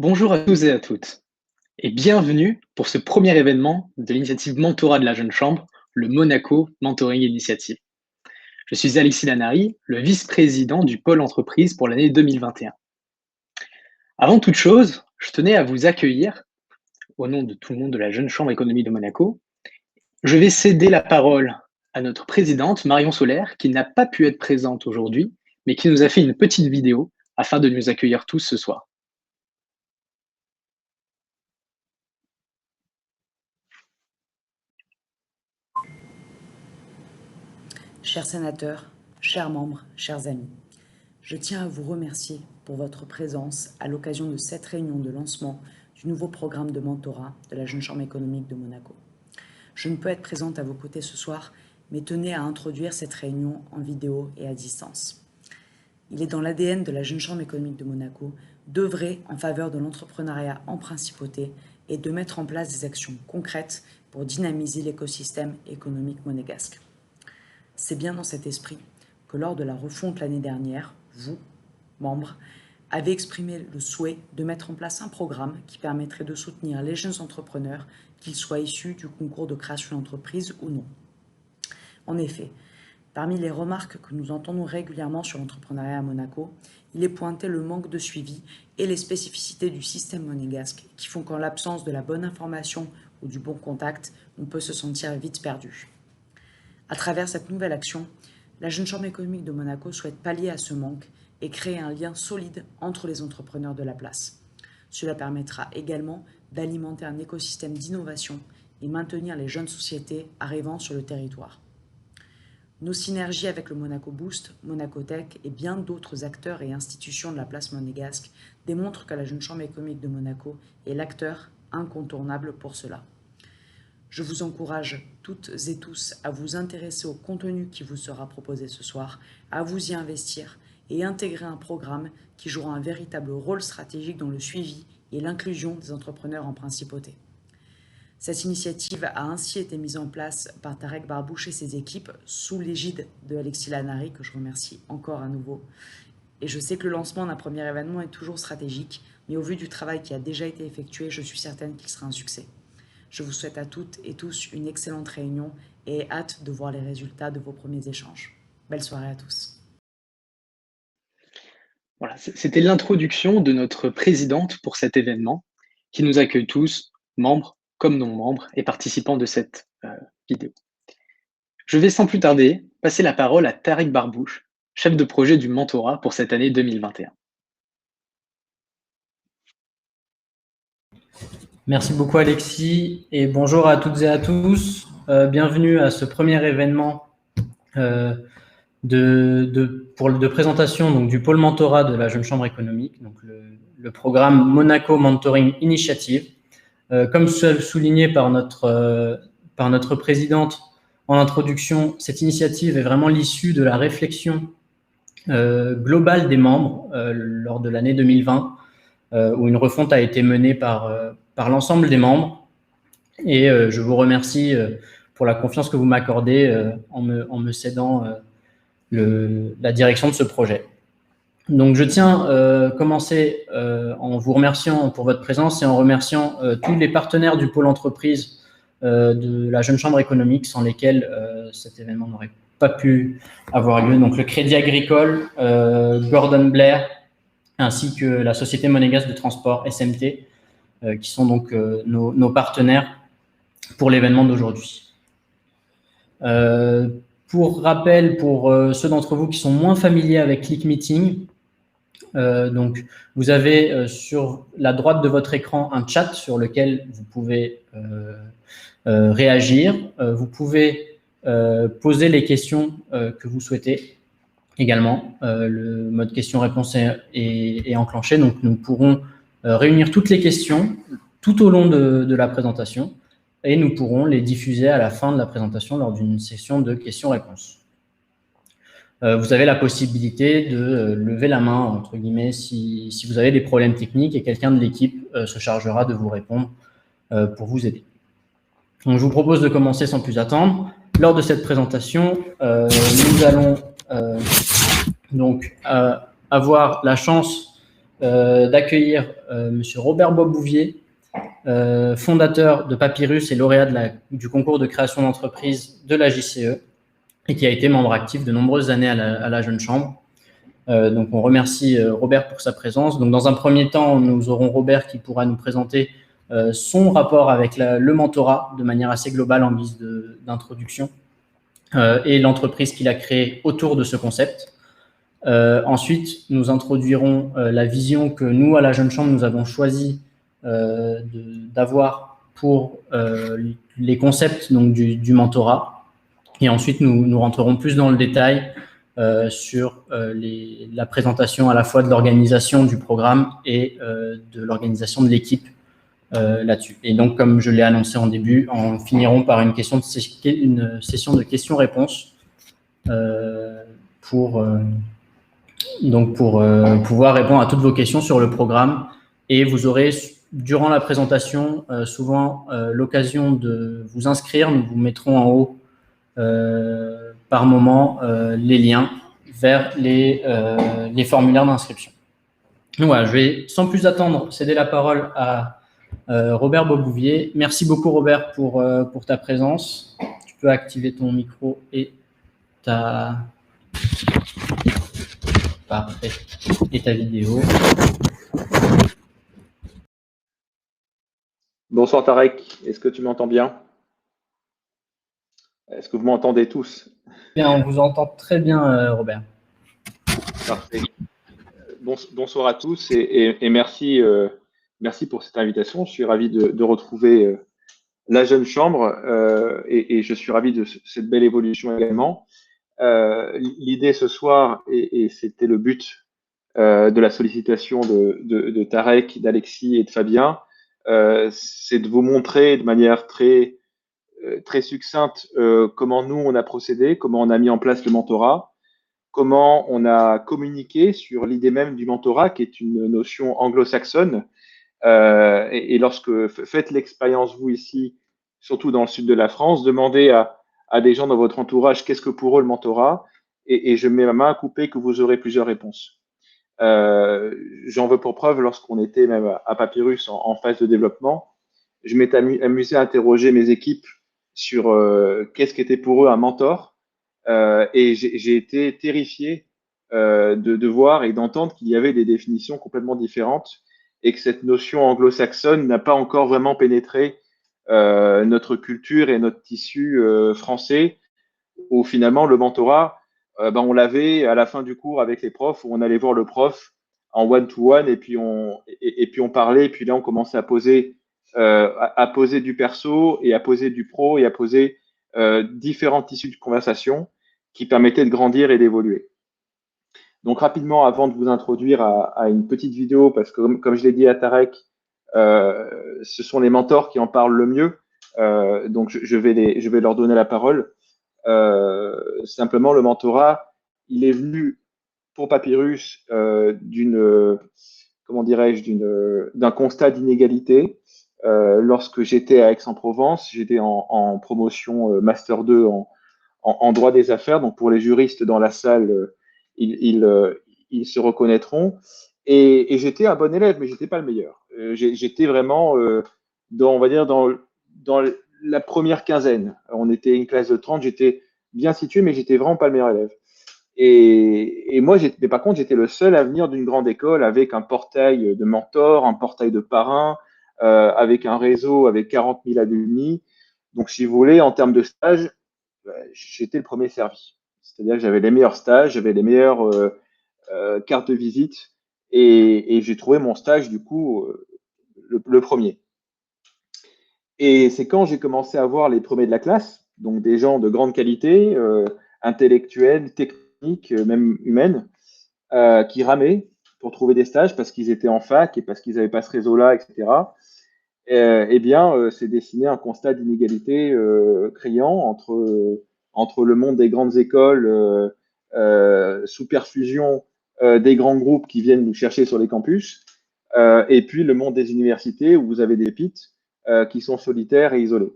Bonjour à tous et à toutes, et bienvenue pour ce premier événement de l'initiative Mentorat de la Jeune Chambre, le Monaco Mentoring Initiative. Je suis Alexis Lanari, le vice-président du pôle entreprise pour l'année 2021. Avant toute chose, je tenais à vous accueillir au nom de tout le monde de la Jeune Chambre économique de Monaco. Je vais céder la parole à notre présidente Marion Solaire, qui n'a pas pu être présente aujourd'hui, mais qui nous a fait une petite vidéo afin de nous accueillir tous ce soir. Chers sénateurs, chers membres, chers amis, je tiens à vous remercier pour votre présence à l'occasion de cette réunion de lancement du nouveau programme de mentorat de la Jeune Chambre économique de Monaco. Je ne peux être présente à vos côtés ce soir, mais tenais à introduire cette réunion en vidéo et à distance. Il est dans l'ADN de la Jeune Chambre économique de Monaco d'œuvrer en faveur de l'entrepreneuriat en principauté et de mettre en place des actions concrètes pour dynamiser l'écosystème économique monégasque. C'est bien dans cet esprit que lors de la refonte l'année dernière, vous, membres, avez exprimé le souhait de mettre en place un programme qui permettrait de soutenir les jeunes entrepreneurs, qu'ils soient issus du concours de création d'entreprise ou non. En effet, parmi les remarques que nous entendons régulièrement sur l'entrepreneuriat à Monaco, il est pointé le manque de suivi et les spécificités du système monégasque qui font qu'en l'absence de la bonne information ou du bon contact, on peut se sentir vite perdu. À travers cette nouvelle action, la Jeune Chambre économique de Monaco souhaite pallier à ce manque et créer un lien solide entre les entrepreneurs de la place. Cela permettra également d'alimenter un écosystème d'innovation et maintenir les jeunes sociétés arrivant sur le territoire. Nos synergies avec le Monaco Boost, Monaco Tech et bien d'autres acteurs et institutions de la place monégasque démontrent que la Jeune Chambre économique de Monaco est l'acteur incontournable pour cela. Je vous encourage toutes et tous à vous intéresser au contenu qui vous sera proposé ce soir, à vous y investir et intégrer un programme qui jouera un véritable rôle stratégique dans le suivi et l'inclusion des entrepreneurs en principauté. Cette initiative a ainsi été mise en place par Tarek Barbouche et ses équipes sous l'égide de Alexis Lanari, que je remercie encore à nouveau. Et je sais que le lancement d'un premier événement est toujours stratégique, mais au vu du travail qui a déjà été effectué, je suis certaine qu'il sera un succès. Je vous souhaite à toutes et tous une excellente réunion et hâte de voir les résultats de vos premiers échanges. Belle soirée à tous. Voilà, c'était l'introduction de notre présidente pour cet événement qui nous accueille tous, membres comme non-membres et participants de cette vidéo. Je vais sans plus tarder passer la parole à Tarek Barbouche, chef de projet du mentorat pour cette année 2021. Merci beaucoup Alexis et bonjour à toutes et à tous. Bienvenue à ce premier événement de présentation donc, du pôle mentorat de la Jeune Chambre économique, donc le programme Monaco Mentoring Initiative. Comme souligné par notre présidente en introduction, cette initiative est vraiment l'issue de la réflexion globale des membres lors de l'année 2020, où une refonte a été menée par l'ensemble des membres. Et je vous remercie pour la confiance que vous m'accordez en me cédant la direction de ce projet. Donc, je tiens à commencer en vous remerciant pour votre présence et en remerciant tous les partenaires du pôle entreprise de la Jeune Chambre économique sans lesquels cet événement n'aurait pas pu avoir lieu. Donc, le Crédit Agricole, Gordon Blair, ainsi que la Société monégasque de transport, SMT, qui sont donc nos partenaires pour l'événement d'aujourd'hui. Pour rappel, pour ceux d'entre vous qui sont moins familiers avec Click Meeting, donc vous avez sur la droite de votre écran un chat sur lequel vous pouvez réagir. Vous pouvez poser les questions que vous souhaitez également. Le mode question-réponse est enclenché, donc nous pourrons réunir toutes les questions tout au long de la présentation et nous pourrons les diffuser à la fin de la présentation lors d'une session de questions-réponses. Vous avez la possibilité de lever la main, entre guillemets, si vous avez des problèmes techniques et quelqu'un de l'équipe se chargera de vous répondre pour vous aider. Donc, je vous propose de commencer sans plus attendre. Lors de cette présentation, nous allons donc avoir la chance d'accueillir Monsieur Robert Boisbouvier, fondateur de Papyrus et lauréat du concours de création d'entreprise de la JCE et qui a été membre actif de nombreuses années à la Jeune Chambre. Donc, on remercie Robert pour sa présence. Donc, dans un premier temps, nous aurons Robert qui pourra nous présenter son rapport avec le mentorat de manière assez globale en guise d'introduction et l'entreprise qu'il a créée autour de ce concept. Ensuite, nous introduirons la vision que nous, à la Jeune Chambre, nous avons choisi d'avoir pour les concepts donc, du mentorat. Et ensuite, nous rentrerons plus dans le détail sur la présentation à la fois de l'organisation du programme et de l'organisation de l'équipe là-dessus. Et donc, comme je l'ai annoncé en début, on finiront par une session de questions-réponses pour pouvoir répondre à toutes vos questions sur le programme. Et vous aurez, durant la présentation, souvent l'occasion de vous inscrire. Nous vous mettrons en haut par moment les liens vers les formulaires d'inscription. Voilà, je vais sans plus attendre céder la parole à Robert Boisbouvier. Merci beaucoup Robert pour ta présence. Tu peux activer ton micro et ta vidéo. Bonsoir Tarek, est-ce que tu m'entends bien? Est-ce que vous m'entendez tous? Bien, on vous entend très bien Robert. Parfait. Bonsoir à tous et merci, merci pour cette invitation. Je suis ravi de retrouver la Jeune Chambre et je suis ravi de cette belle évolution également. L'idée ce soir, et c'était le but de la sollicitation de Tarek, d'Alexis et de Fabien, c'est de vous montrer de manière très succincte comment nous on a procédé, comment on a mis en place le mentorat, comment on a communiqué sur l'idée même du mentorat, qui est une notion anglo-saxonne. Et lorsque faites l'expérience, vous ici, surtout dans le sud de la France, demandez à des gens dans votre entourage qu'est-ce que pour eux le mentorat, et je mets ma main à couper que vous aurez plusieurs réponses. J'en veux pour preuve, lorsqu'on était même à Papyrus en phase de développement, je m'étais amusé à interroger mes équipes sur qu'est-ce qu'était pour eux un mentor, et j'ai été terrifié de voir et d'entendre qu'il y avait des définitions complètement différentes et que cette notion anglo-saxonne n'a pas encore vraiment pénétré notre culture et notre tissu français, où finalement le mentorat, on l'avait à la fin du cours avec les profs, où on allait voir le prof en one-to-one et puis on parlait, et puis là on commençait à poser du perso et à poser du pro et à poser différents tissus de conversation qui permettaient de grandir et d'évoluer. Donc rapidement, avant de vous introduire à une petite vidéo, parce que comme je l'ai dit à Tarek, ce sont les mentors qui en parlent le mieux, donc je vais leur donner la parole. Simplement, le mentorat, il est venu pour Papyrus d'un constat d'inégalité. Lorsque j'étais à Aix-en-Provence, j'étais en promotion Master 2 en droit des affaires. Donc pour les juristes dans la salle, ils se reconnaîtront. Et j'étais un bon élève, mais j'étais pas le meilleur. J'étais vraiment dans la première quinzaine. On était une classe de 30, j'étais bien situé, mais j'étais vraiment pas le meilleur élève. Et moi, mais par contre, j'étais le seul à venir d'une grande école avec un portail de mentors, un portail de parrains, avec un réseau avec 40 000 alumni. Donc, si vous voulez, en termes de stage, j'étais le premier servi. C'est-à-dire que j'avais les meilleurs stages, j'avais les meilleures cartes de visite, et j'ai trouvé mon stage, du coup, le premier. Et c'est quand j'ai commencé à voir les premiers de la classe, donc des gens de grande qualité, intellectuels, techniques, même humaines, qui ramaient pour trouver des stages parce qu'ils étaient en fac et parce qu'ils n'avaient pas ce réseau-là, etc. Eh bien, c'est dessiné un constat d'inégalité criant entre le monde des grandes écoles sous perfusion des grands groupes qui viennent nous chercher sur les campus, et puis le monde des universités où vous avez des pépites qui sont solitaires et isolés.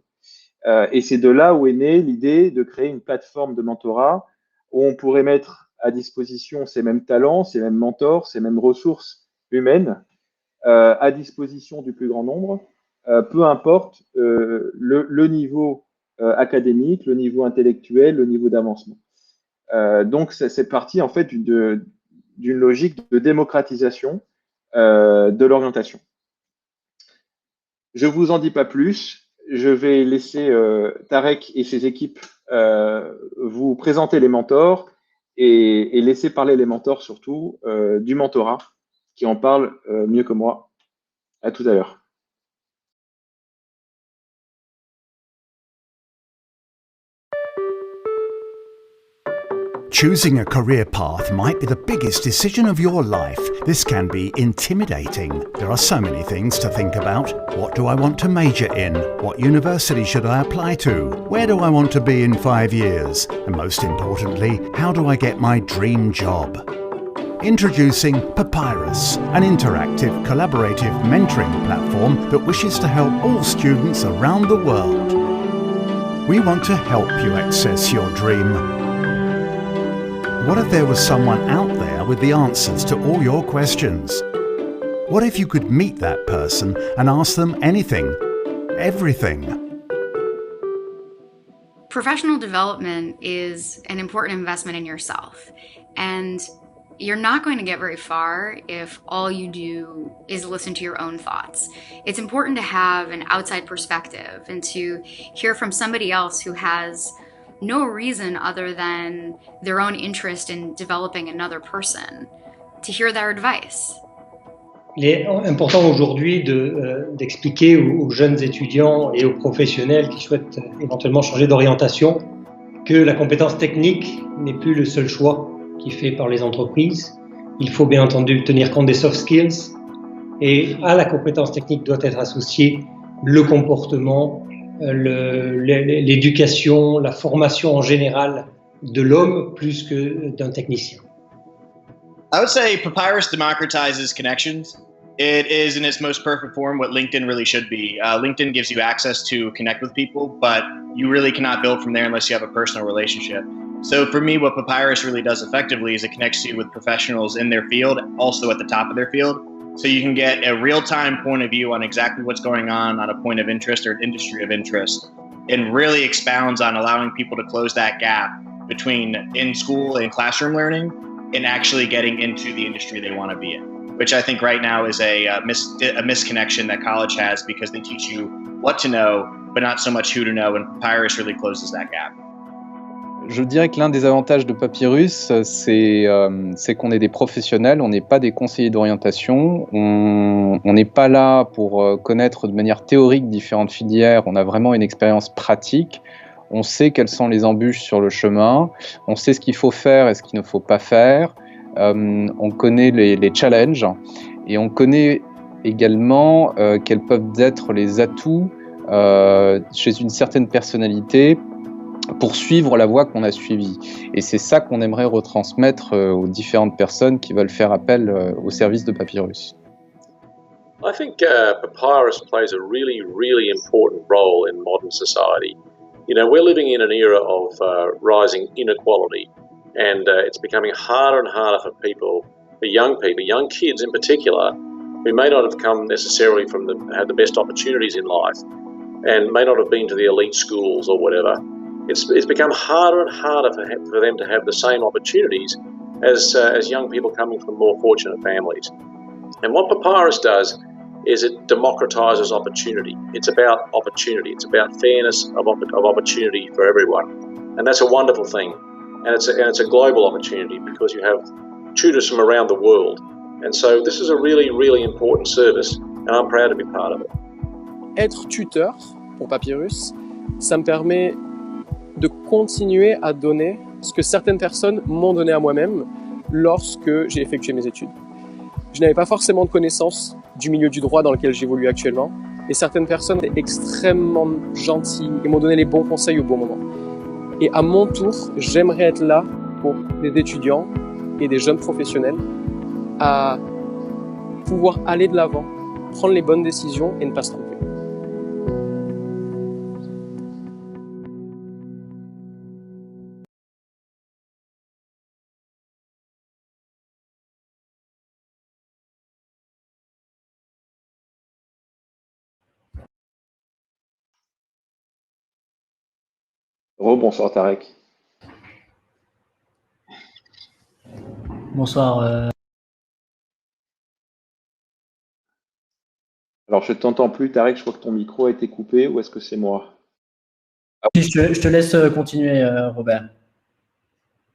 Et c'est de là où est née l'idée de créer une plateforme de mentorat où on pourrait mettre à disposition ces mêmes talents, ces mêmes mentors, ces mêmes ressources humaine à disposition du plus grand nombre, peu importe le niveau académique, le niveau intellectuel, le niveau d'avancement. Donc, c'est parti en fait d'une logique de démocratisation de l'orientation. Je ne vous en dis pas plus. Je vais laisser Tarek et ses équipes vous présenter les mentors et laisser parler les mentors surtout du mentorat, qui en parlent mieux que moi. À tout à l'heure. Choosing a career path might be the biggest decision of your life. This can be intimidating. There are so many things to think about. What do I want to major in? What university should I apply to? Where do I want to be in 5 years? And most importantly, how do I get my dream job? Introducing Papyrus, an interactive, collaborative mentoring platform that wishes to help all students around the world. We want to help you access your dream. What if there was someone out there with the answers to all your questions? What if you could meet that person and ask them anything, everything? Professional development is an important investment in yourself, and you're not going to get very far if all you do is listen to your own thoughts. It's important to have an outside perspective and to hear from somebody else who has no reason other than their own interest in developing another person, to hear their advice. Il est important aujourd'hui d'expliquer aux jeunes étudiants et aux professionnels qui souhaitent éventuellement changer d'orientation que la compétence technique n'est plus le seul choix qui est fait par les entreprises. Il faut bien entendu tenir compte des soft skills et à la compétence technique doit être associé le comportement, l'éducation, la formation en général de l'homme plus que d'un technicien. I would say Papyrus democratizes connections. It is in its most perfect form what LinkedIn really should be. LinkedIn gives you access to connect with people, but you really cannot build from there unless you have a personal relationship. So for me, what Papyrus really does effectively is it connects you with professionals in their field, also at the top of their field. So you can get a real-time point of view on exactly what's going on a point of interest or an industry of interest, and really expounds on allowing people to close that gap between in school and classroom learning and actually getting into the industry they want to be in, which I think right now is a misconnection that college has because they teach you what to know, but not so much who to know, and Papyrus really closes that gap. Je dirais que l'un des avantages de Papyrus, c'est qu'on est des professionnels, on n'est pas des conseillers d'orientation, on n'est pas là pour connaître de manière théorique différentes filières, on a vraiment une expérience pratique, on sait quelles sont les embûches sur le chemin, on sait ce qu'il faut faire et ce qu'il ne faut pas faire, on connaît les challenges et on connaît également quels peuvent être les atouts chez une certaine personnalité pour suivre la voie qu'on a suivie. Et c'est ça qu'on aimerait retransmettre aux différentes personnes qui veulent faire appel au service de Papyrus. I think Papyrus plays a really, really important role in modern society. You know, we're living in an era of rising inequality, and it's becoming harder and harder for people, young kids in particular, who may not have come necessarily from had the best opportunities in life, and may not have been to the elite schools or whatever. It's become harder and harder for them to have the same opportunities as young people coming from more fortunate families. And what Papyrus does is it democratizes opportunity. It's about opportunity. It's about fairness of opportunity for everyone. And that's a wonderful thing. And it's a global opportunity because you have tutors from around the world. And so this is a really, really important service, and I'm proud to be part of it. Être tuteur pour Papyrus, ça me permet de continuer à donner ce que certaines personnes m'ont donné à moi-même lorsque j'ai effectué mes études. Je n'avais pas forcément de connaissance du milieu du droit dans lequel j'évolue actuellement, et certaines personnes étaient extrêmement gentilles et m'ont donné les bons conseils au bon moment. Et à mon tour, j'aimerais être là pour des étudiants et des jeunes professionnels à pouvoir aller de l'avant, prendre les bonnes décisions et ne pas se tromper. Bonsoir Tarek. Bonsoir. Alors, je ne t'entends plus, Tarek, je crois que ton micro a été coupé, ou est-ce que c'est moi? Je te laisse continuer, Robert.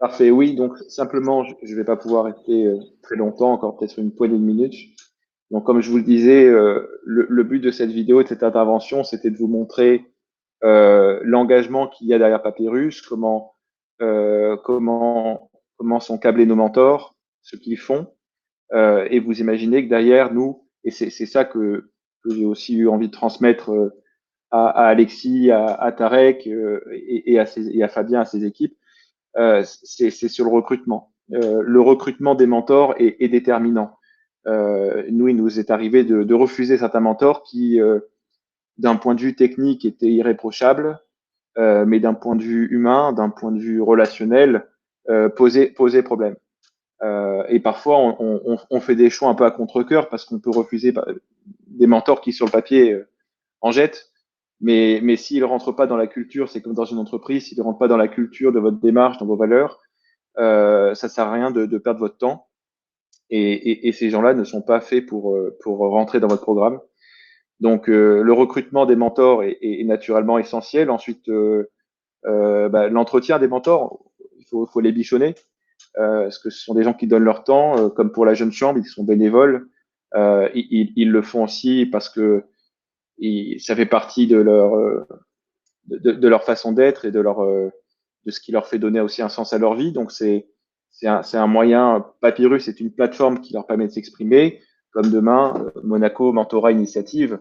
Parfait, oui, donc simplement, je ne vais pas pouvoir rester très longtemps, encore peut-être une poignée de minutes. Donc, comme je vous le disais, le but de cette vidéo, de cette intervention, c'était de vous montrer l'engagement qu'il y a derrière Papyrus, comment sont câblés nos mentors, ce qu'ils font, et vous imaginez que derrière nous, et c'est ça que j'ai aussi eu envie de transmettre à Alexis, à Tarek et à Fabien, à ses équipes, c'est sur le recrutement. Le recrutement des mentors est déterminant. Nous, il nous est arrivé de refuser certains mentors qui, d'un point de vue technique, étaient irréprochables, mais d'un point de vue humain, d'un point de vue relationnel, posaient problème. Et parfois, on fait des choix un peu à contre-cœur parce qu'on peut refuser des mentors qui, sur le papier, en jettent. Mais s'ils ne rentrent pas dans la culture, c'est comme dans une entreprise, s'ils ne rentrent pas dans la culture de votre démarche, dans vos valeurs, ça ne sert à rien de perdre votre temps. Et ces gens-là ne sont pas faits pour rentrer dans votre programme. Donc, le recrutement des mentors est naturellement essentiel. Ensuite, l'entretien des mentors, il faut les bichonner. Parce que ce sont des gens qui donnent leur temps, comme pour la jeune chambre, ils sont bénévoles. Ils le font aussi parce que ça fait partie de leur façon d'être et de ce qui leur fait donner aussi un sens à leur vie. Donc, c'est un moyen. Papyrus est une plateforme qui leur permet de s'exprimer. Comme demain, Monaco Mentorat Initiative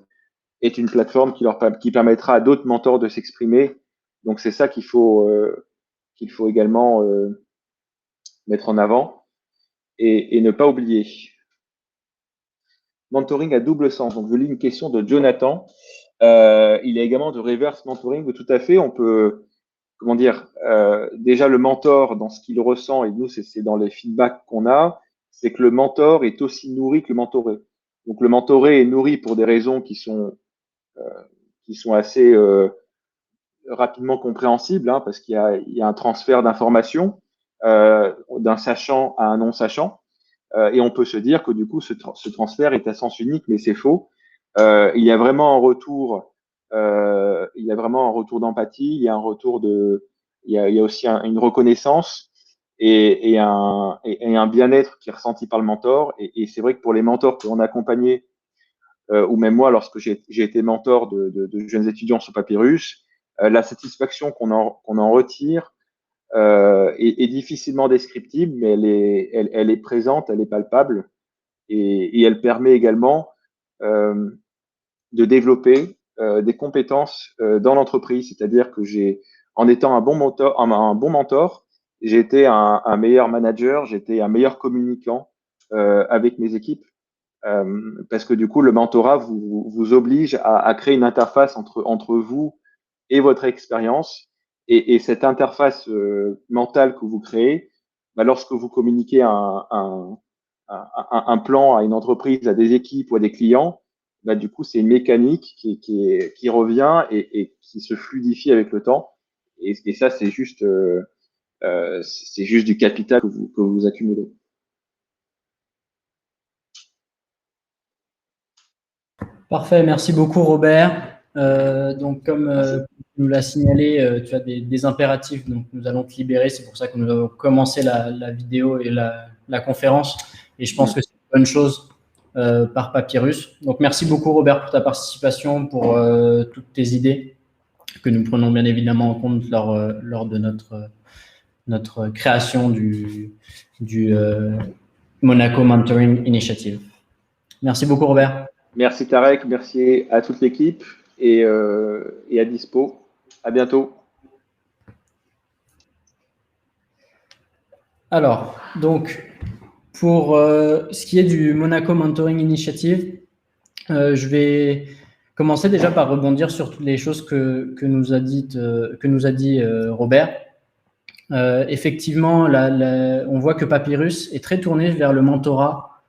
est une plateforme qui permettra à d'autres mentors de s'exprimer. Donc, c'est ça qu'il faut également mettre en avant et ne pas oublier. Mentoring à double sens. Donc, je lis une question de Jonathan. Il y a également de reverse mentoring. Tout à fait. On peut, comment dire, déjà le mentor dans ce qu'il ressent, et nous, c'est dans les feedbacks qu'on a, c'est que le mentor est aussi nourri que le mentoré. Donc, le mentoré est nourri pour des raisons qui sont assez rapidement compréhensibles, hein, parce qu'il y a un transfert d'informations d'un sachant à un non-sachant. Et on peut se dire que du coup, ce transfert est à sens unique, mais c'est faux. Il y a vraiment un retour, d'empathie, il y a un retour il y a aussi une reconnaissance et un bien-être qui est ressenti par le mentor. Et c'est vrai que pour les mentors que l'on a accompagnés, ou même moi, lorsque j'ai été mentor de jeunes étudiants sur Papyrus, la satisfaction qu'on en retire est difficilement descriptible, mais elle est présente, elle est palpable, et elle permet également de développer des compétences dans l'entreprise. C'est-à-dire que en étant un bon mentor, j'ai été un meilleur manager, j'étais un meilleur communicant avec mes équipes, parce que du coup, le mentorat vous oblige à créer une interface entre vous et votre expérience. Et cette interface mentale que vous créez, lorsque vous communiquez un plan à une entreprise, à des équipes ou à des clients, du coup, c'est une mécanique qui revient et qui se fluidifie avec le temps. Et ça, c'est juste du capital que vous accumulez. Parfait, merci beaucoup Robert. Donc comme tu nous l'as signalé, tu as des impératifs, donc nous allons te libérer. C'est pour ça que nous avons commencé la vidéo et la conférence. Et je pense que c'est une bonne chose par Papyrus. Donc merci beaucoup Robert pour ta participation, pour toutes tes idées que nous prenons bien évidemment en compte lors de notre création du Monaco Mentoring Initiative. Merci beaucoup Robert. Merci Tarek, merci à toute l'équipe et à dispo. À bientôt. Alors, donc, pour ce qui est du Monaco Mentoring Initiative, je vais commencer déjà par rebondir sur toutes les choses que nous a dit Robert. Effectivement, on voit que Papyrus est très tourné vers le mentorat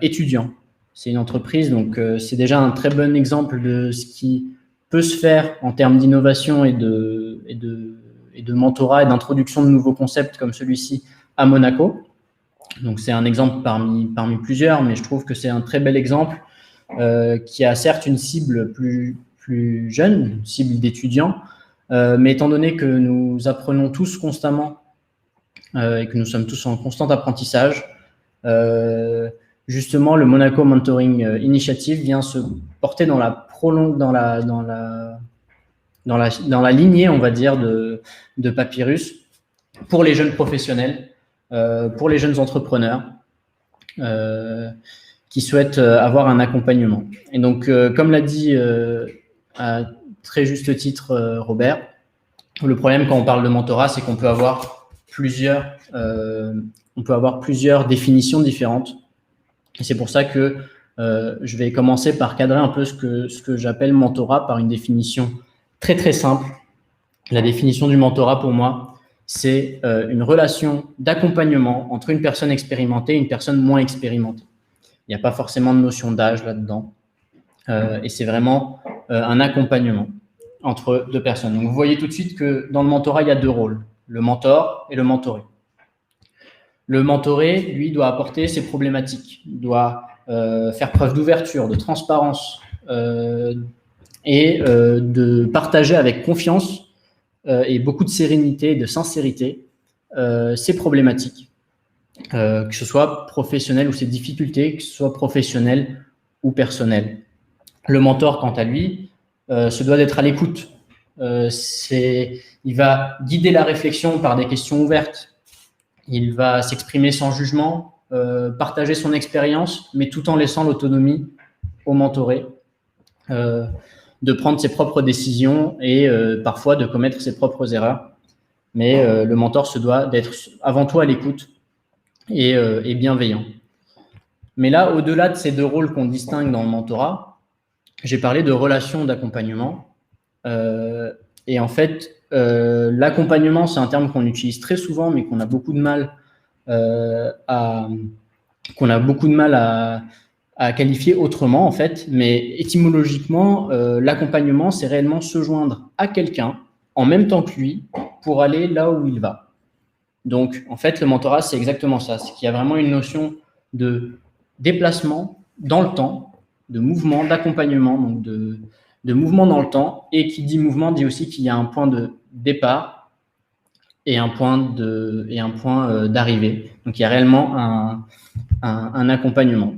étudiant. C'est une entreprise, donc c'est déjà un très bon exemple de ce qui peut se faire en termes d'innovation et de de mentorat et d'introduction de nouveaux concepts comme celui-ci à Monaco. Donc, c'est un exemple parmi plusieurs, mais je trouve que c'est un très bel exemple qui a certes une cible plus jeune, une cible d'étudiants, mais étant donné que nous apprenons tous constamment et que nous sommes tous en constant apprentissage, justement, le Monaco Mentoring Initiative vient se porter dans la lignée, on va dire, de Papyrus pour les jeunes professionnels, pour les jeunes entrepreneurs qui souhaitent avoir un accompagnement. Et donc, comme l'a dit à très juste titre Robert, le problème quand on parle de mentorat, c'est qu'on peut avoir plusieurs définitions différentes. Et c'est pour ça que je vais commencer par cadrer un peu ce que j'appelle mentorat par une définition très très simple. La définition du mentorat pour moi, c'est une relation d'accompagnement entre une personne expérimentée et une personne moins expérimentée. Il n'y a pas forcément de notion d'âge là-dedans. Et c'est vraiment un accompagnement entre deux personnes. Donc, vous voyez tout de suite que dans le mentorat, il y a deux rôles, le mentor et le mentoré. Le mentoré, lui, doit apporter ses problématiques, doit faire preuve d'ouverture, de transparence et de partager avec confiance et beaucoup de sérénité et de sincérité ses problématiques, que ce soit professionnel ou ses difficultés, que ce soit professionnel ou personnel. Le mentor, quant à lui, se doit d'être à l'écoute. Il va guider la réflexion par des questions ouvertes. Il va s'exprimer sans jugement, partager son expérience, mais tout en laissant l'autonomie au mentoré de prendre ses propres décisions et parfois de commettre ses propres erreurs. Mais le mentor se doit d'être avant tout à l'écoute et bienveillant. Mais là, au-delà de ces deux rôles qu'on distingue dans le mentorat, j'ai parlé de relations d'accompagnement. Et en fait, l'accompagnement, c'est un terme qu'on utilise très souvent, mais qu'on a beaucoup de mal à qualifier autrement, en fait. Mais étymologiquement, l'accompagnement, c'est réellement se joindre à quelqu'un en même temps que lui pour aller là où il va. Donc, en fait, le mentorat, c'est exactement ça. C'est qu'il y a vraiment une notion de déplacement dans le temps, de mouvement, d'accompagnement, donc de mouvement dans le temps. Et qui dit mouvement dit aussi qu'il y a un point de départ et un point d'arrivée. Donc, il y a réellement un accompagnement.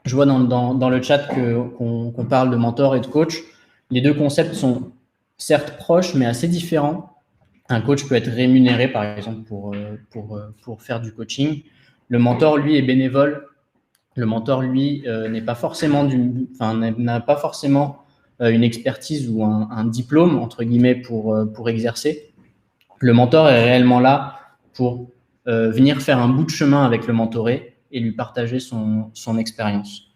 Je vois dans le chat qu'on parle de mentor et de coach. Les deux concepts sont certes proches, mais assez différents. Un coach peut être rémunéré, par exemple, pour faire du coaching. Le mentor, lui, est bénévole. Le mentor, lui, n'a pas forcément une expertise ou un diplôme, entre guillemets, pour exercer. Le mentor est réellement là pour venir faire un bout de chemin avec le mentoré et lui partager son expérience.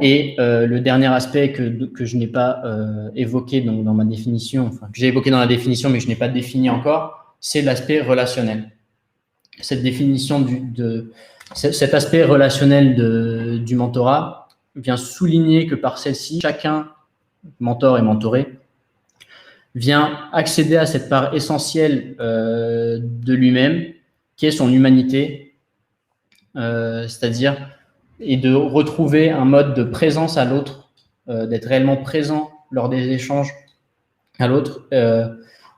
Et le dernier aspect que je n'ai pas évoqué donc, dans ma définition, enfin, que j'ai évoqué dans la définition, mais que je n'ai pas défini encore, c'est l'aspect relationnel. Cette définition cet aspect relationnel du mentorat vient souligner que par celle-ci, chacun, mentor et mentoré, vient accéder à cette part essentielle de lui-même, qui est son humanité, c'est-à-dire et de retrouver un mode de présence à l'autre, d'être réellement présent lors des échanges à l'autre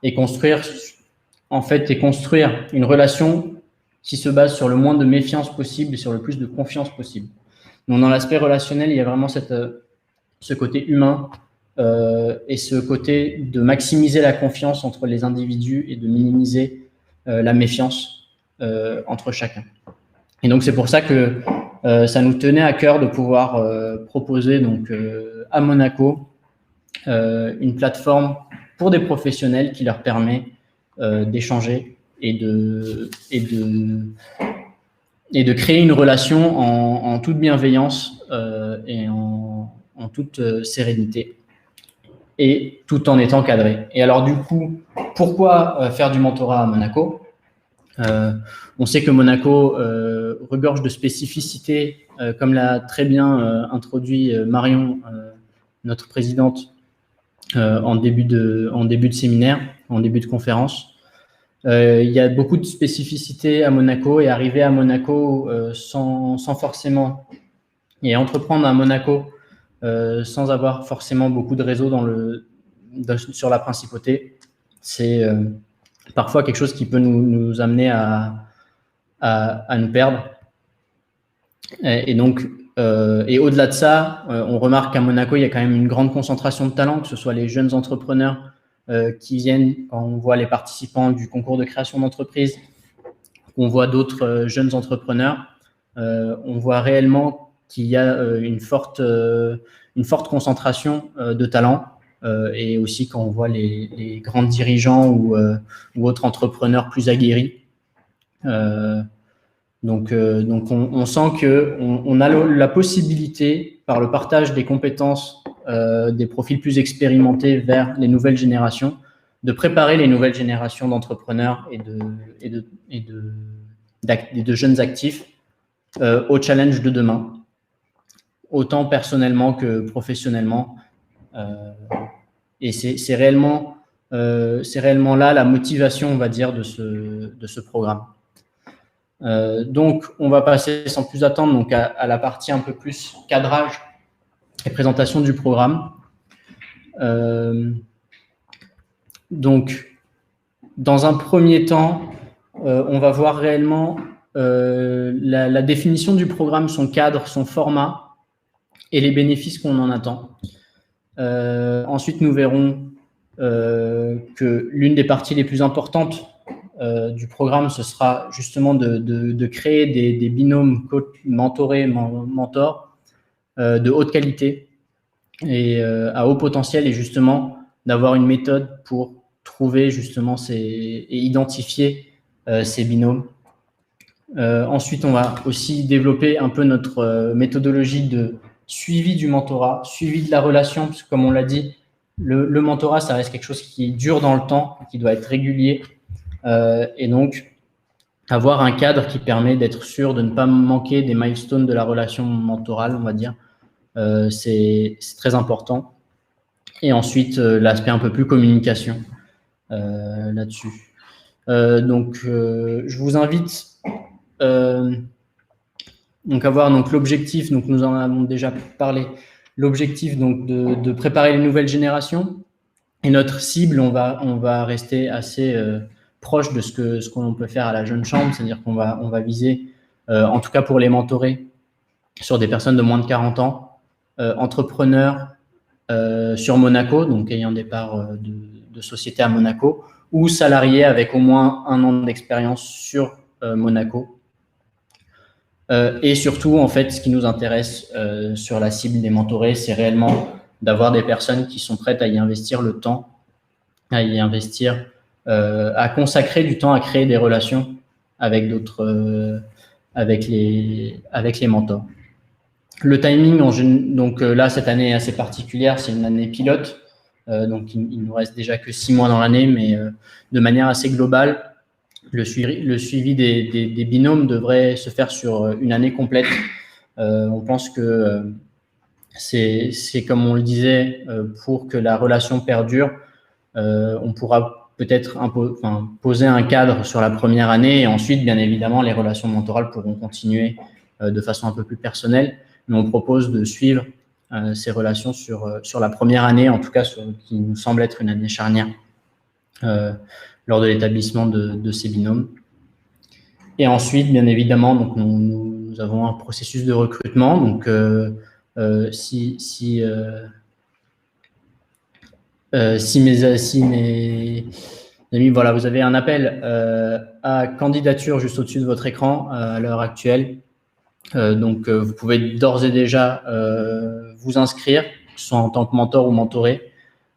et construire une relation qui se base sur le moins de méfiance possible et sur le plus de confiance possible. Donc, dans l'aspect relationnel, il y a vraiment ce côté humain et ce côté de maximiser la confiance entre les individus et de minimiser la méfiance entre chacun. Et donc, c'est pour ça que ça nous tenait à cœur de pouvoir proposer donc, à Monaco une plateforme pour des professionnels qui leur permet d'échanger et de créer une relation en toute bienveillance et en toute sérénité et tout en étant cadré. Et alors du coup, pourquoi faire du mentorat à Monaco ? On sait que Monaco regorge de spécificités, comme l'a très bien introduit Marion, notre présidente, en début de séminaire, en début de conférence. Il y a beaucoup de spécificités à Monaco et arriver à Monaco sans forcément et entreprendre à Monaco sans avoir forcément beaucoup de réseau sur la principauté, c'est parfois quelque chose qui peut nous amener à nous perdre. Et donc, et au-delà de ça, on remarque qu'à Monaco, il y a quand même une grande concentration de talents, que ce soit les jeunes entrepreneurs qui viennent, quand on voit les participants du concours de création d'entreprise, on voit d'autres jeunes entrepreneurs, on voit réellement qu'il y a une forte concentration de talents, et aussi quand on voit les grands dirigeants ou autres entrepreneurs plus aguerris. Donc on sent qu'on a la possibilité, par le partage des compétences des profils plus expérimentés vers les nouvelles générations, de préparer les nouvelles générations d'entrepreneurs et de jeunes actifs au challenge de demain, autant personnellement que professionnellement. Et c'est réellement là la motivation, on va dire, de ce programme. Donc, on va passer sans plus attendre donc à la partie un peu plus cadrage et présentation du programme. Donc, dans un premier temps, on va voir réellement la définition du programme, son cadre, son format et les bénéfices qu'on en attend. Ensuite, nous verrons que l'une des parties les plus importantes du programme, ce sera justement de créer des binômes mentorés, mentors de haute qualité et à haut potentiel, et justement d'avoir une méthode pour trouver justement et identifier ces binômes. Ensuite, on va aussi développer un peu notre méthodologie de suivi du mentorat, suivi de la relation, parce que comme on l'a dit, le mentorat, ça reste quelque chose qui dure dans le temps, qui doit être régulier. Et donc, avoir un cadre qui permet d'être sûr de ne pas manquer des milestones de la relation mentorale, on va dire, c'est très important. Et ensuite, l'aspect un peu plus communication là-dessus. Donc, je vous invite donc à voir donc, l'objectif, donc nous en avons déjà parlé, l'objectif donc de préparer les nouvelles générations. Et notre cible, on va rester assez proche de ce qu'on peut faire à la Jeune Chambre, c'est-à-dire qu'on va viser, en tout cas pour les mentorer, sur des personnes de moins de 40 ans, entrepreneurs sur Monaco, donc ayant des parts de société à Monaco, ou salariés avec au moins 1 an d'expérience sur Monaco. Et surtout, en fait, ce qui nous intéresse sur la cible des mentorés, c'est réellement d'avoir des personnes qui sont prêtes à y investir le temps, à y investir, à consacrer du temps à créer des relations avec d'autres, avec les mentors. Le timing, donc là, cette année est assez particulière, c'est une année pilote, donc il nous reste déjà que 6 mois dans l'année, mais de manière assez globale, le suivi des binômes devrait se faire sur une année complète. On pense que c'est comme on le disait, pour que la relation perdure, on pourra peut-être poser un cadre sur la première année, et ensuite, bien évidemment, les relations mentorales pourront continuer de façon un peu plus personnelle, mais on propose de suivre ces relations sur la première année, en tout cas qui nous semble être une année charnière lors de l'établissement de ces binômes. Et ensuite, bien évidemment, donc nous avons un processus de recrutement. Donc, si mes amis, voilà, vous avez un appel à candidature juste au-dessus de votre écran à l'heure actuelle. Donc, vous pouvez d'ores et déjà vous inscrire, soit en tant que mentor ou mentoré.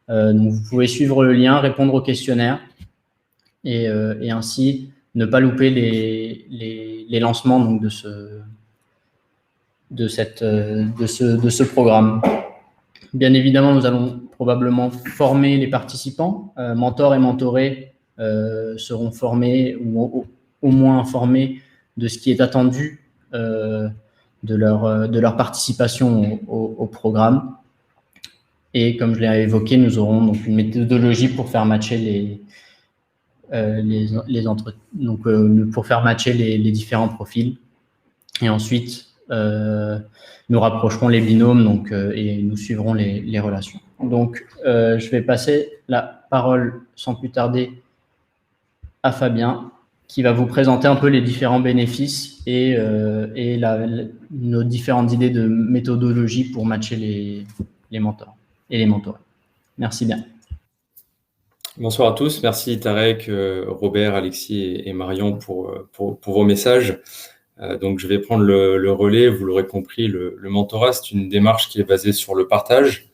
Donc, vous pouvez suivre le lien, répondre au questionnaire et ainsi ne pas louper les lancements donc, de ce programme. Bien évidemment, nous allons probablement former les participants. Mentors et mentorés seront formés ou au moins informés de ce qui est attendu de leur participation au programme. Et comme je l'ai évoqué, nous aurons donc une méthodologie pour faire matcher pour faire matcher les différents profils. Et ensuite, nous rapprocherons les binômes et nous suivrons les relations. Donc, je vais passer la parole sans plus tarder à Fabien, qui va vous présenter un peu les différents bénéfices et nos différentes idées de méthodologie pour matcher les mentors et les mentorés. Merci bien. Bonsoir à tous. Merci Tarek, Robert, Alexis et Marion pour vos messages. Donc, je vais prendre le relais. Vous l'aurez compris, le mentorat, c'est une démarche qui est basée sur le partage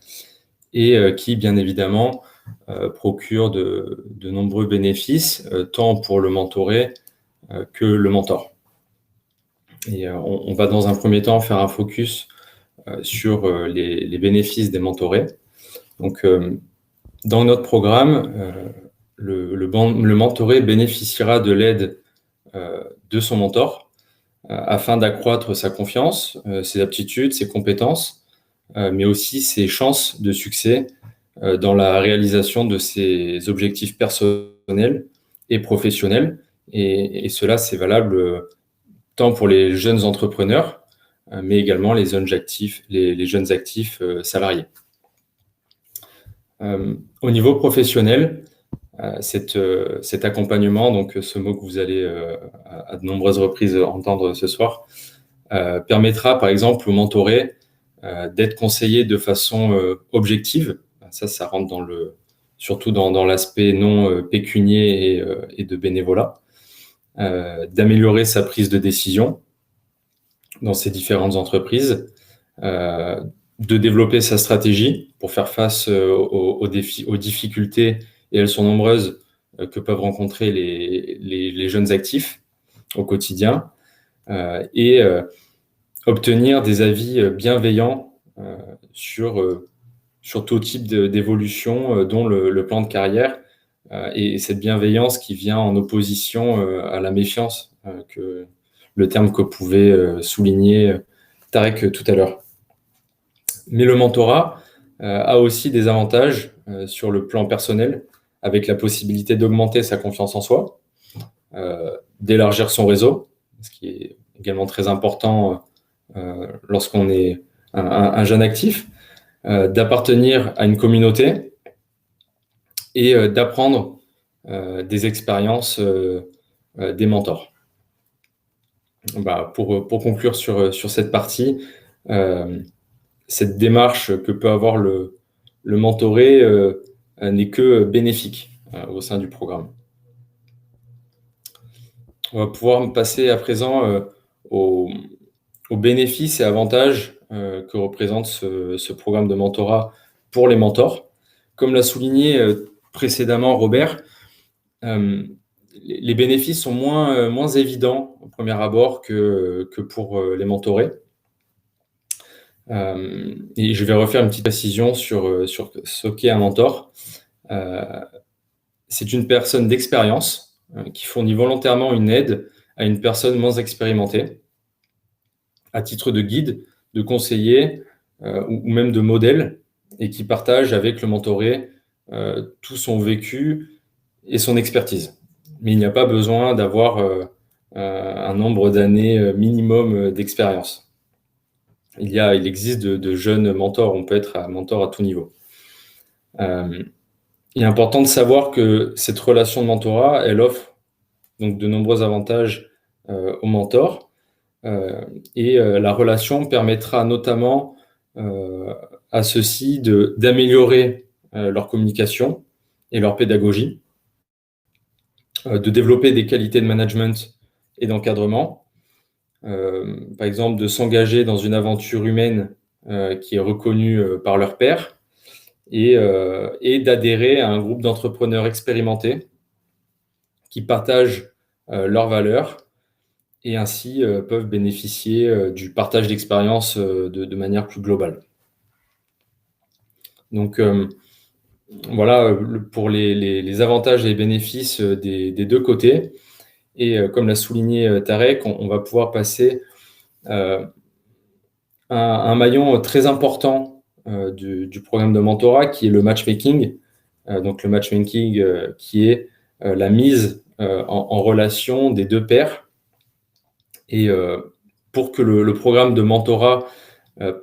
et qui, bien évidemment, procure de nombreux bénéfices, tant pour le mentoré que le mentor. Et on va dans un premier temps faire un focus sur les bénéfices des mentorés. Donc, dans notre programme, le mentoré bénéficiera de l'aide de son mentor afin d'accroître sa confiance, ses aptitudes, ses compétences, mais aussi ses chances de succès dans la réalisation de ses objectifs personnels et professionnels. Et cela, c'est valable tant pour les jeunes entrepreneurs, mais également les jeunes actifs salariés. Au niveau professionnel, cet accompagnement, donc ce mot que vous allez à de nombreuses reprises entendre ce soir, permettra par exemple au mentoré d'être conseillé de façon objective. Ça rentre surtout dans l'aspect non pécunier et de bénévolat, d'améliorer sa prise de décision dans ses différentes entreprises, de développer sa stratégie pour faire face aux difficultés, et elles sont nombreuses, que peuvent rencontrer les jeunes actifs au quotidien, et obtenir des avis bienveillants sur tout type d'évolution, dont le plan de carrière, et cette bienveillance qui vient en opposition à la méfiance, le terme que pouvait souligner Tarek tout à l'heure. Mais le mentorat a aussi des avantages sur le plan personnel, avec la possibilité d'augmenter sa confiance en soi, d'élargir son réseau, ce qui est également très important lorsqu'on est un jeune actif, d'appartenir à une communauté et d'apprendre des expériences des mentors. Pour conclure sur cette partie, cette démarche que peut avoir le mentoré n'est que bénéfique au sein du programme. On va pouvoir passer à présent aux bénéfices et avantages que représente ce programme de mentorat pour les mentors. Comme l'a souligné précédemment Robert, les bénéfices sont moins évidents au premier abord que pour les mentorés. Et je vais refaire une petite précision sur ce qu'est un mentor. C'est une personne d'expérience qui fournit volontairement une aide à une personne moins expérimentée, à titre de guide, de conseiller ou même de modèle, et qui partage avec le mentoré tout son vécu et son expertise. Mais il n'y a pas besoin d'avoir un nombre d'années minimum d'expérience. Il existe de jeunes mentors, on peut être un mentor à tout niveau. Il est important de savoir que cette relation de mentorat, elle offre donc de nombreux avantages aux mentors, et la relation permettra notamment à ceux-ci d'améliorer leur communication et leur pédagogie, de développer des qualités de management et d'encadrement, par exemple de s'engager dans une aventure humaine qui est reconnue par leur pairs, et d'adhérer à un groupe d'entrepreneurs expérimentés qui partagent leurs valeurs et ainsi peuvent bénéficier du partage d'expériences de manière plus globale. Donc voilà pour les avantages et les bénéfices des deux côtés. Et comme l'a souligné Tarek, on va pouvoir passer un maillon très important du programme de mentorat, qui est le matchmaking. Donc, le matchmaking qui est la mise en relation des deux pairs. Et pour que le programme de mentorat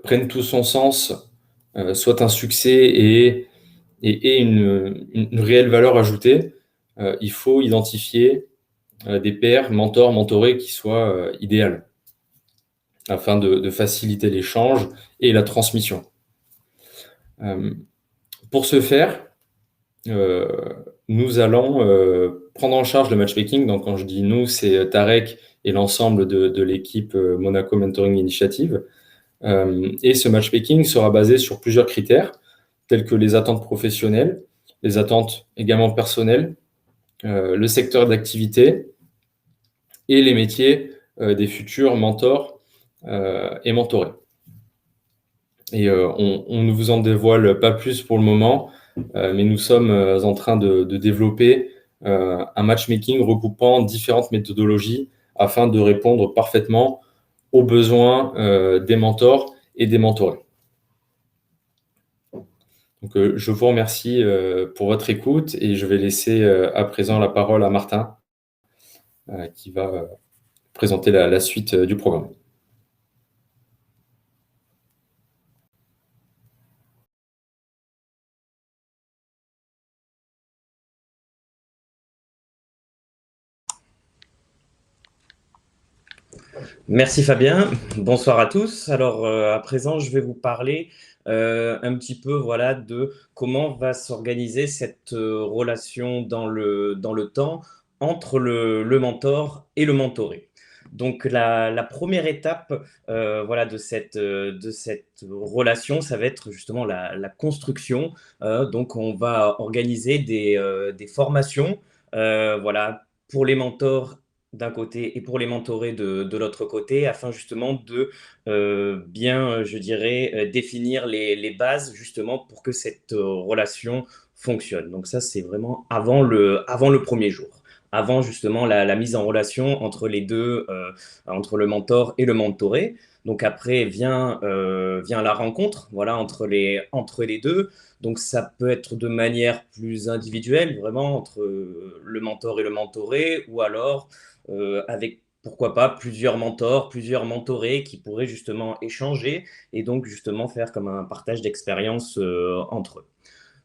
prenne tout son sens, soit un succès et une réelle valeur ajoutée, il faut identifier des pairs, mentors, mentorés qui soient idéales afin de faciliter l'échange et la transmission. Pour ce faire, nous allons prendre en charge le matchmaking. Donc, quand je dis nous, c'est Tarek et l'ensemble de l'équipe Monaco Mentoring Initiative. Et ce matchmaking sera basé sur plusieurs critères, tels que les attentes professionnelles, les attentes également personnelles, le secteur d'activité et les métiers des futurs mentors et mentorés. Et on ne vous en dévoile pas plus pour le moment, mais nous sommes en train de développer un matchmaking regroupant différentes méthodologies afin de répondre parfaitement aux besoins des mentors et des mentorés. Donc, je vous remercie pour votre écoute et je vais laisser à présent la parole à Martin qui va présenter la suite du programme. Merci Fabien, bonsoir à tous. Alors à présent, je vais vous parler un petit peu voilà, de comment va s'organiser cette relation dans le temps entre le mentor et le mentoré. Donc la première étape voilà, de cette relation, ça va être justement la construction. Donc on va organiser des formations voilà, pour les mentors d'un côté et pour les mentorés de l'autre côté, afin justement de bien, je dirais, définir les bases justement pour que cette relation fonctionne. Donc ça, c'est vraiment avant le premier jour, avant justement la mise en relation entre les deux, entre le mentor et le mentoré. Donc après vient la rencontre, voilà, entre les deux. Donc ça peut être de manière plus individuelle, vraiment entre le mentor et le mentoré, ou alors avec pourquoi pas plusieurs mentors, plusieurs mentorés qui pourraient justement échanger et donc justement faire comme un partage d'expérience entre eux.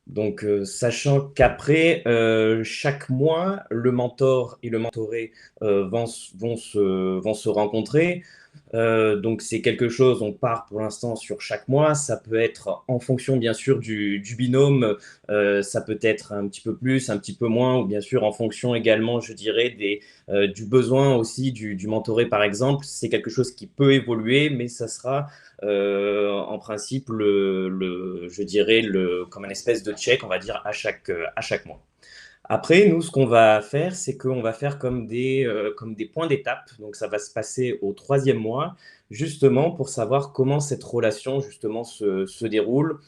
Donc, sachant qu'après, chaque mois, le mentor et le mentoré vont se rencontrer. Donc, c'est quelque chose, on part pour l'instant sur chaque mois. Ça peut être en fonction, bien sûr, du binôme. Ça peut être un petit peu plus, un petit peu moins, ou bien sûr en fonction également, je dirais, du besoin aussi du mentoré, par exemple. C'est quelque chose qui peut évoluer, mais ça sera en principe, je dirais, comme une espèce de check, on va dire, à chaque mois. Après, nous, ce qu'on va faire, c'est qu'on va faire comme des points d'étape. Donc, ça va se passer au 3e mois, justement pour savoir comment cette relation, justement, se déroule.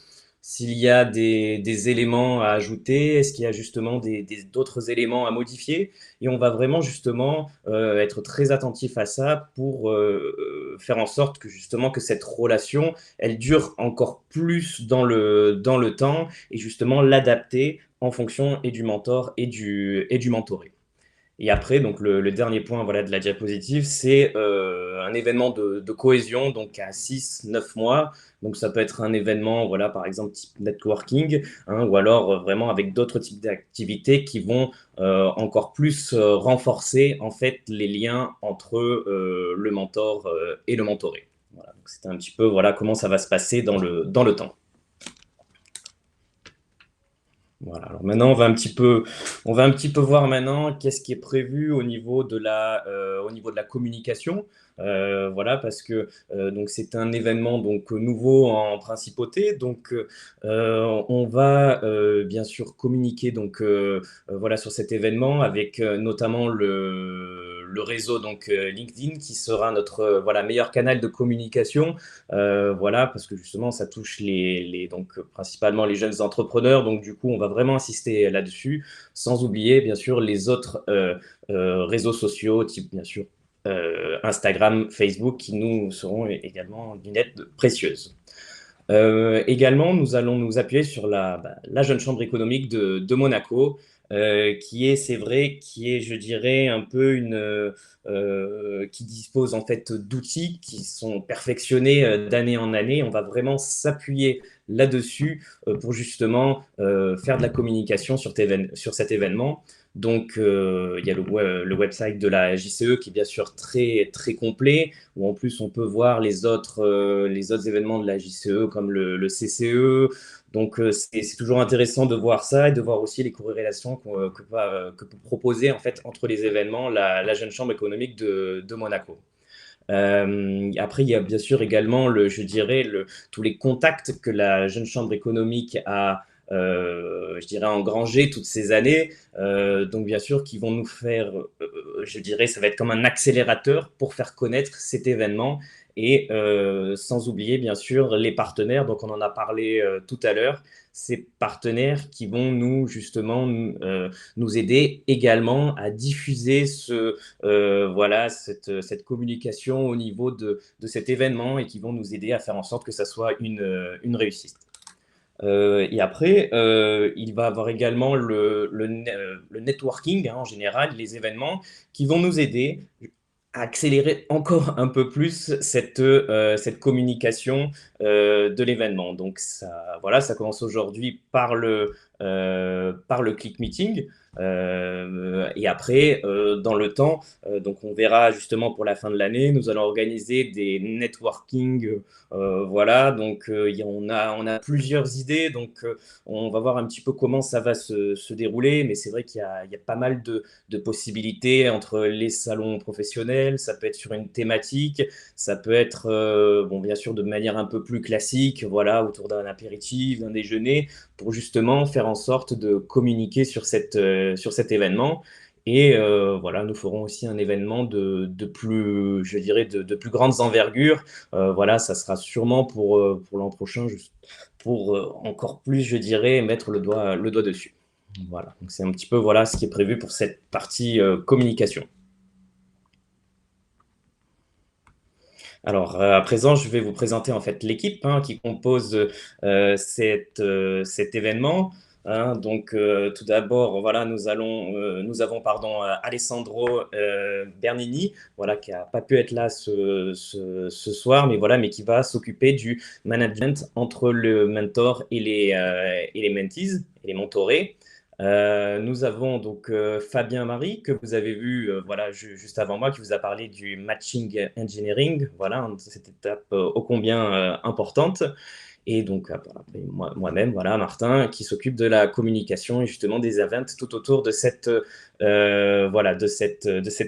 S'il y a des éléments à ajouter, est-ce qu'il y a justement d'autres éléments à modifier? Et on va vraiment justement être très attentif à ça pour faire en sorte que justement que cette relation, elle dure encore plus dans le temps et justement l'adapter en fonction et du mentor et du mentoré. Et après, donc le dernier point voilà, de la diapositive, c'est un événement de cohésion, donc à 6-9 mois. Donc ça peut être un événement, voilà, par exemple, type networking, hein, ou alors vraiment avec d'autres types d'activités qui vont encore plus renforcer en fait les liens entre le mentor et le mentoré. Voilà, donc c'est un petit peu voilà, comment ça va se passer dans le temps. Voilà, alors maintenant on va un petit peu voir maintenant qu'est-ce qui est prévu au niveau de la communication. Voilà, parce que donc c'est un événement donc nouveau en principauté, donc on va bien sûr communiquer donc voilà sur cet événement avec notamment le réseau donc LinkedIn qui sera notre voilà meilleur canal de communication. Voilà, parce que justement ça touche donc principalement les jeunes entrepreneurs, donc du coup on va vraiment insister là-dessus, sans oublier bien sûr les autres réseaux sociaux, type bien sûr Instagram, Facebook, qui nous seront également d'une aide précieuse. Également, nous allons nous appuyer sur la Jeune Chambre économique de Monaco, qui est, c'est vrai, qui est, je dirais, un peu qui dispose en fait d'outils qui sont perfectionnés d'année en année. On va vraiment s'appuyer là-dessus pour justement faire de la communication sur cet événement. Donc, il y a le website de la JCE qui est bien sûr très, très complet, où en plus on peut voir les autres événements de la JCE comme le CCE. Donc, c'est toujours intéressant de voir ça et de voir aussi les corrélations que peut proposer en fait entre les événements la Jeune Chambre économique de Monaco. Après, il y a bien sûr également, je dirais, tous les contacts que la Jeune Chambre économique a je dirais, engrangé toutes ces années. Donc, bien sûr, qui vont nous faire, je dirais, ça va être comme un accélérateur pour faire connaître cet événement. Et sans oublier, bien sûr, les partenaires. Donc, on en a parlé tout à l'heure. Ces partenaires qui vont nous, justement, nous aider également à diffuser cette communication au niveau de cet événement et qui vont nous aider à faire en sorte que ça soit une réussite. Et après, il va avoir également le networking, en général, les événements qui vont nous aider à accélérer encore un peu plus cette communication de l'événement. Donc, ça commence aujourd'hui par le click meeting. Et après, dans le temps, donc on verra justement pour la fin de l'année, nous allons organiser des networking. Donc on a plusieurs idées. Donc on va voir un petit peu comment ça va se dérouler. Mais c'est vrai qu'il y a pas mal de possibilités entre les salons professionnels. Ça peut être sur une thématique. Ça peut être, bien sûr, de manière un peu plus classique, autour d'un apéritif, d'un déjeuner, pour justement faire en sorte de communiquer sur cet événement. Et nous ferons aussi un événement de plus, je dirais, de plus grandes envergures. Ça sera sûrement pour l'an prochain, juste pour encore plus, je dirais, mettre le doigt dessus. Voilà, donc c'est un petit peu ce qui est prévu pour cette partie communication. Alors, à présent, je vais vous présenter en fait l'équipe qui compose cet événement. Donc, tout d'abord, nous avons Alessandro Bernini, qui n'a pas pu être là ce soir, mais qui va s'occuper du management entre le mentor et les mentees, et les mentorés. Nous avons donc Fabien Marie, que vous avez vu juste avant moi, qui vous a parlé du matching engineering, cette étape ô combien importante. Et donc après, moi-même, Martin, qui s'occupe de la communication et justement des events tout autour de cet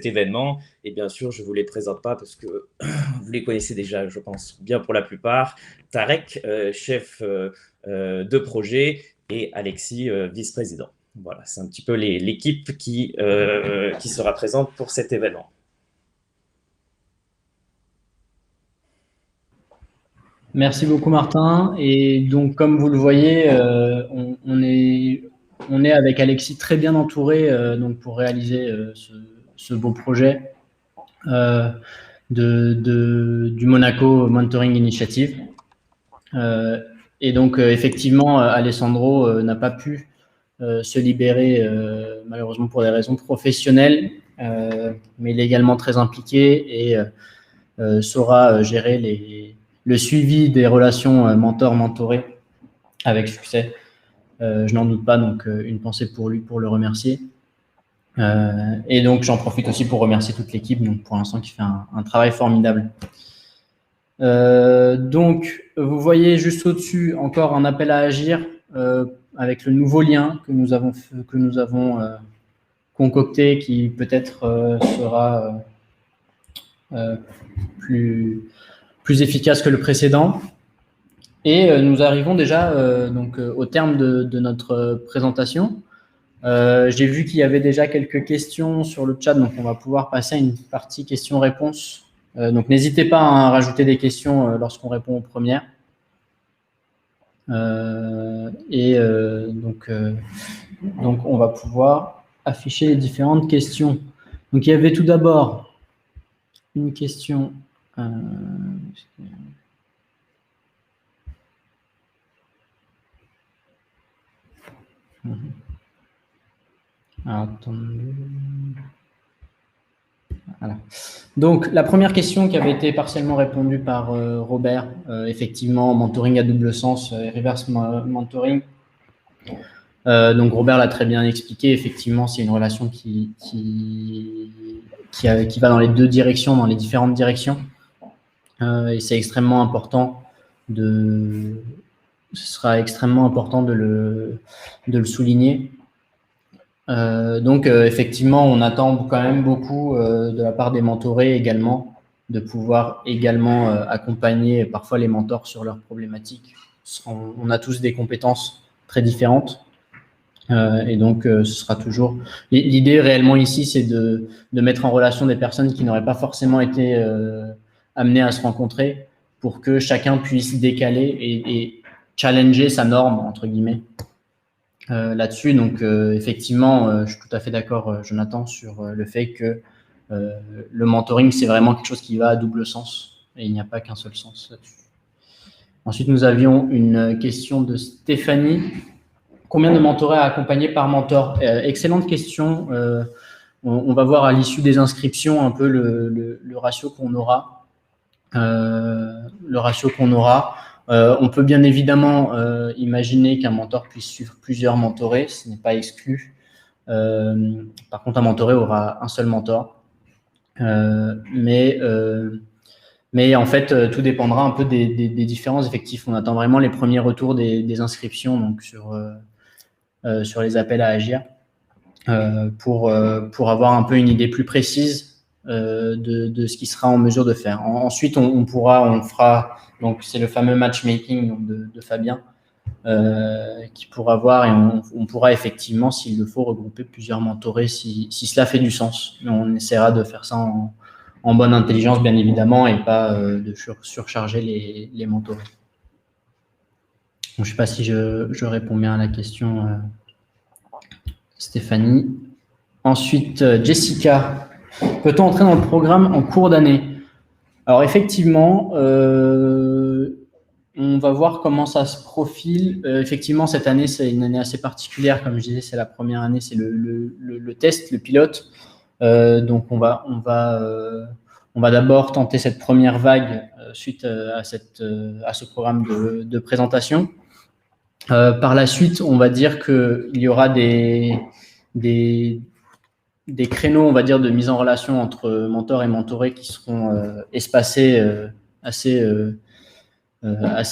événement. Et bien sûr, je ne vous les présente pas parce que vous les connaissez déjà, je pense, bien pour la plupart. Tarek, chef de projet, et Alexis, vice-président. Voilà, c'est un petit peu l'équipe qui sera présente pour cet événement. Merci beaucoup, Martin. Et donc, comme vous le voyez, on est avec Alexis très bien entouré donc pour réaliser ce beau projet du Monaco Mentoring Initiative. Et donc, effectivement, Alessandro n'a pas pu se libérer, malheureusement pour des raisons professionnelles, mais il est également très impliqué et saura gérer le suivi des relations mentor-mentoré avec succès. Je n'en doute pas, donc une pensée pour lui, pour le remercier. Et donc, j'en profite aussi pour remercier toute l'équipe, donc pour l'instant, qui fait un travail formidable. Donc, vous voyez juste au-dessus encore un appel à agir avec le nouveau lien que nous avons concocté, qui peut-être sera plus efficace que le précédent. Et nous arrivons déjà donc au terme de notre présentation. J'ai vu qu'il y avait déjà quelques questions sur le chat, donc on va pouvoir passer à une partie questions-réponses. Donc n'hésitez pas à rajouter des questions lorsqu'on répond aux premières. Donc on va pouvoir afficher les différentes questions. Donc il y avait tout d'abord une question. Alors, attendez. Voilà. Donc, la première question qui avait été partiellement répondue par Robert, effectivement, mentoring à double sens et reverse mentoring. Donc, Robert l'a très bien expliqué. Effectivement, c'est une relation qui va dans les deux directions, dans les différentes directions. Et c'est extrêmement important ce sera extrêmement important de le souligner. Donc, effectivement, on attend quand même beaucoup de la part des mentorés également, de pouvoir également accompagner parfois les mentors sur leurs problématiques. On a tous des compétences très différentes. Et donc, ce sera toujours… L'idée réellement ici, c'est de mettre en relation des personnes qui n'auraient pas forcément été amenées à se rencontrer pour que chacun puisse décaler et challenger sa norme, entre guillemets, là-dessus. Donc, effectivement, je suis tout à fait d'accord, Jonathan, sur le fait que le mentoring, c'est vraiment quelque chose qui va à double sens et il n'y a pas qu'un seul sens là-dessus. Ensuite, nous avions une question de Stéphanie. Combien de mentorés à accompagner par mentor? Excellente question. On va voir à l'issue des inscriptions un peu le ratio qu'on aura. On peut bien évidemment imaginer qu'un mentor puisse suivre plusieurs mentorés, ce n'est pas exclu. Par contre, un mentoré aura un seul mentor. Mais en fait, tout dépendra un peu des différents effectifs. On attend vraiment les premiers retours des inscriptions donc sur les appels à agir pour avoir un peu une idée plus précise de ce qu'il sera en mesure de faire. Ensuite, on fera, donc c'est le fameux matchmaking donc de Fabien qui pourra voir et on pourra effectivement, s'il le faut, regrouper plusieurs mentorés si cela fait du sens. Mais on essaiera de faire ça en bonne intelligence, bien évidemment, et pas de surcharger les mentorés. Donc, je ne sais pas si je réponds bien à la question, Stéphanie. Ensuite, Jessica, peut-on entrer dans le programme en cours d'année? Alors, effectivement, on va voir comment ça se profile. Effectivement, cette année, c'est une année assez particulière. Comme je disais, c'est la première année, c'est le test, le pilote. Donc, on va d'abord tenter cette première vague suite à ce programme de présentation. Par la suite, on va dire qu'il y aura des créneaux, on va dire, de mise en relation entre mentors et mentorés qui seront espacés assez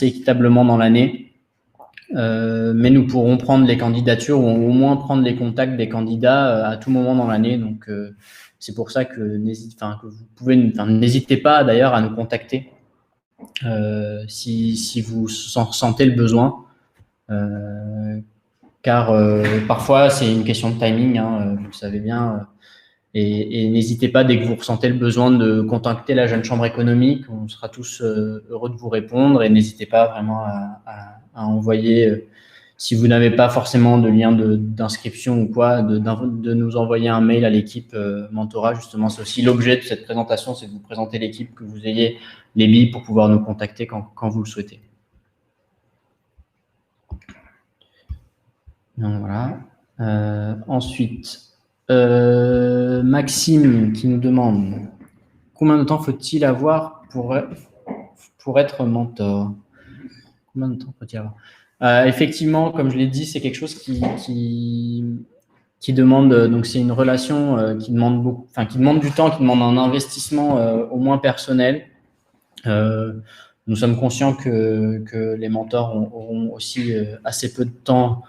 équitablement dans l'année. Mais nous pourrons prendre les candidatures ou au moins prendre les contacts des candidats à tout moment dans l'année. Donc, c'est pour ça que n'hésitez pas d'ailleurs à nous contacter si vous en ressentez le besoin. Car parfois c'est une question de timing, vous le savez bien, et n'hésitez pas dès que vous ressentez le besoin de contacter la Jeune Chambre économique, on sera tous heureux de vous répondre et n'hésitez pas vraiment à envoyer, si vous n'avez pas forcément de lien d'inscription ou quoi, de nous envoyer un mail à l'équipe Mentorat. Justement, c'est aussi l'objet de cette présentation, c'est de vous présenter l'équipe, que vous ayez les billes pour pouvoir nous contacter quand vous le souhaitez. Donc voilà. Ensuite, Maxime qui nous demande combien de temps faut-il avoir pour être mentor? Combien de temps faut-il avoir? Effectivement, comme je l'ai dit, c'est quelque chose qui demande. Donc, c'est une relation qui demande beaucoup, qui demande du temps, qui demande un investissement au moins personnel. Nous sommes conscients que les mentors auront aussi assez peu de temps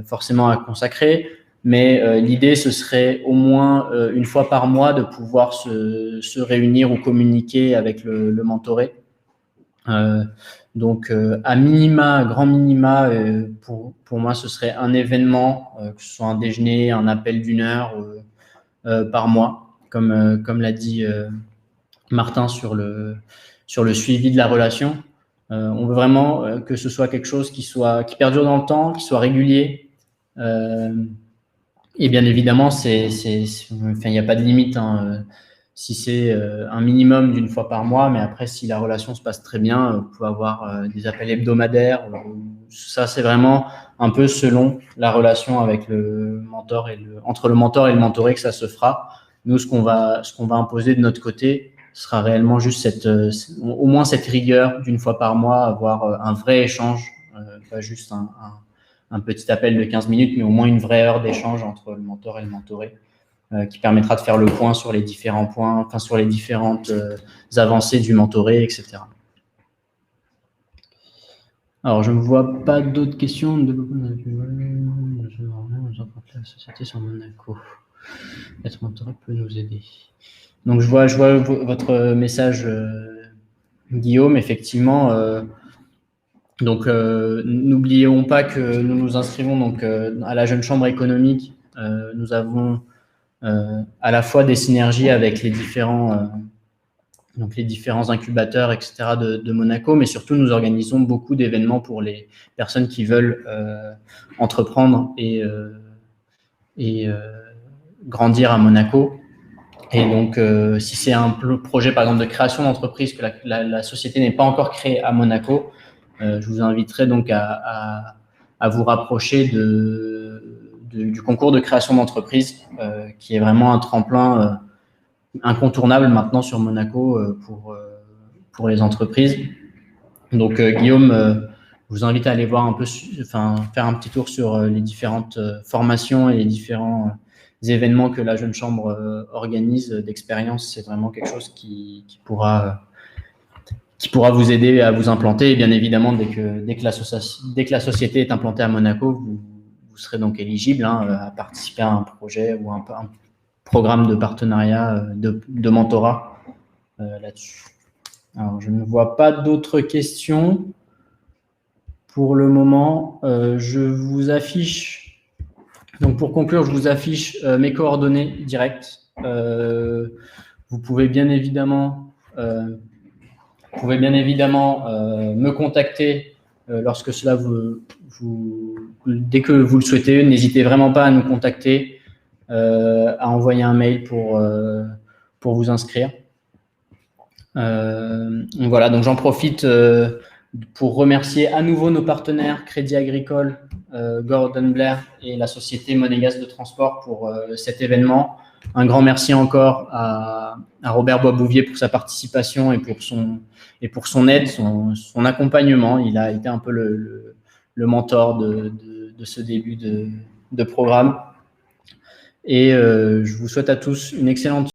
forcément à consacrer, mais l'idée ce serait au moins une fois par mois de pouvoir se réunir ou communiquer avec le mentoré. Donc à minima, grand minima, pour moi ce serait un événement, que ce soit un déjeuner, un appel d'1 heure par mois, comme l'a dit Martin sur le suivi de la relation. On veut vraiment que ce soit quelque chose qui perdure dans le temps, qui soit régulier. Et bien évidemment, il n'y a pas de limite. si c'est un minimum d'une fois par mois, mais après, si la relation se passe très bien, vous pouvez avoir des appels hebdomadaires. Ça, c'est vraiment un peu selon la relation avec le mentor entre le mentor et le mentoré que ça se fera. Nous, ce qu'on va imposer de notre côté sera réellement juste au moins cette rigueur d'une fois par mois, avoir un vrai échange, pas juste un petit appel de 15 minutes, mais au moins une vraie heure d'échange entre le mentor et le mentoré. Qui permettra de faire le point sur les différents points, enfin sur les différentes avancées du mentoré, etc. Alors, je ne vois pas d'autres questions. La société sur Monaco. Être mentoré peut nous aider. Donc, je vois votre message, Guillaume, effectivement. Donc, n'oublions pas que nous nous inscrivons donc, à la Jeune Chambre économique. Nous avons à la fois des synergies avec les différents incubateurs, etc. de Monaco, mais surtout nous organisons beaucoup d'événements pour les personnes qui veulent entreprendre et grandir à Monaco. Et donc, si c'est un projet, par exemple, de création d'entreprise, que la société n'est pas encore créée à Monaco, je vous inviterai donc à vous rapprocher du concours de création d'entreprise, qui est vraiment un tremplin incontournable maintenant sur Monaco pour les entreprises. Donc, Guillaume, je vous invite à aller voir faire un petit tour sur les différentes formations et les différents événements que la Jeune Chambre organise d'expérience. C'est vraiment quelque chose qui pourra vous aider à vous implanter. Et bien évidemment, dès que la société est implantée à Monaco, vous serez donc éligible à participer à un projet ou un programme de partenariat, de mentorat là-dessus. Alors, je ne vois pas d'autres questions pour le moment. Je vous affiche, donc pour conclure, je vous affiche mes coordonnées directes. Vous pouvez bien évidemment me contacter lorsque cela dès que vous le souhaitez. N'hésitez vraiment pas à nous contacter, à envoyer un mail pour vous inscrire. Voilà, donc j'en profite pour remercier à nouveau nos partenaires Crédit Agricole, Gordon Blair et la société Monégasque de transport pour cet événement. Un grand merci encore à Robert Boisbouvier pour sa participation et pour son aide, son accompagnement. Il a été un peu le mentor de ce début de programme. Et je vous souhaite à tous une excellente